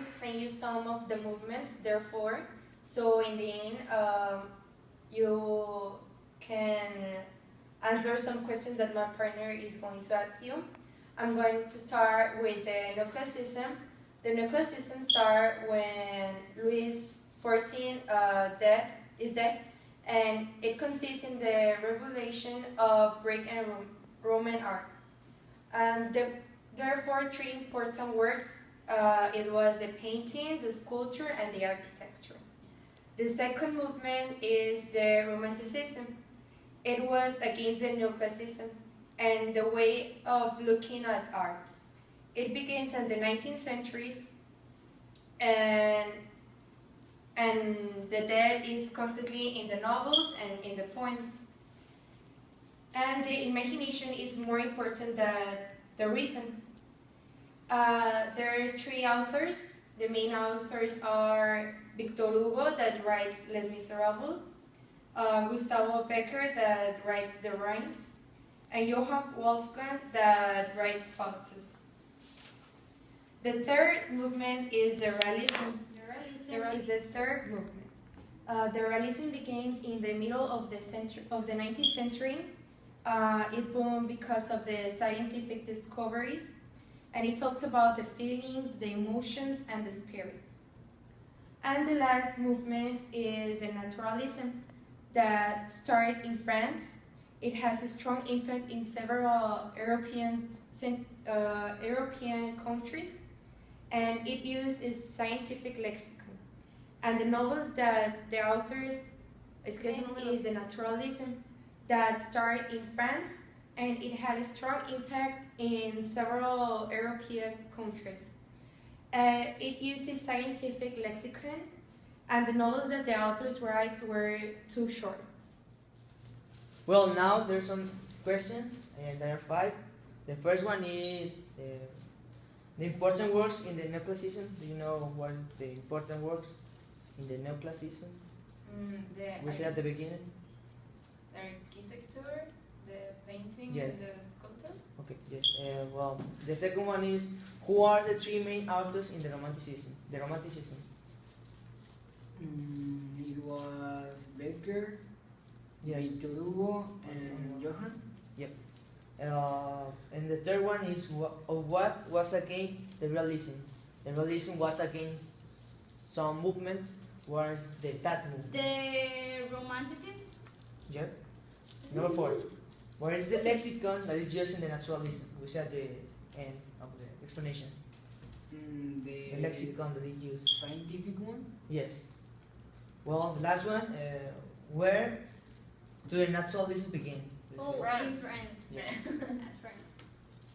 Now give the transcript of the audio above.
explain you some of the movements, therefore, so in the end, you can answer some questions that my partner is going to ask you. I'm going to start with the neoclassicism. The neoclassicism started when Louis XIV is dead, and it consists in the revelation of Greek and Roman art. And there are three important works. It was the painting, the sculpture, and the architecture. The second movement is the Romanticism. It was against the Neoclassicism and the way of looking at art. It begins in the 19th centuries, and the death is constantly in the novels and in the poems. And the imagination is more important than the reason. There are three authors. The main authors are Victor Hugo, that writes Les Miserables, Gustavo Becker, that writes The Rhymes, and Johann Wolfgang, that writes Faustus. The third movement is the Realism. The Realism is the third movement. The Realism begins in the middle of the 19th century. It boomed because of the scientific discoveries, and it talks about the feelings, the emotions, and the spirit. And the last movement is the Naturalism that started in France. It has a strong impact in several European countries, and it uses scientific lexicon. And the novels that the authors escriben is the Naturalism that started in France, and it had a strong impact in several European countries. It uses scientific lexicon, and the novels that the authors writes were too short. Well, now there's some questions, and there are 5. The first one is the important works in the Neoclassicism. Do you know what is the important works in the Neoclassicism? We said at the beginning. The architecture, the painting, yes. And the sculpture. Okay, yes. Well, the second one is, who are the 3 main authors in the Romanticism? The Romanticism. It was Becker, Yes. Victor Hugo, and Johann. Yep. And the third one is, what was against the Realism? The Realism was against some movement. What is that movement? The Romanticism. Yep. Number 4. What is the lexicon that is used in the Naturalism? We said at the end of the explanation. The lexicon that they use. Scientific one? Yes. Well, the last one, where do the Naturalism begin? Oh, France. in France. Yeah. At France.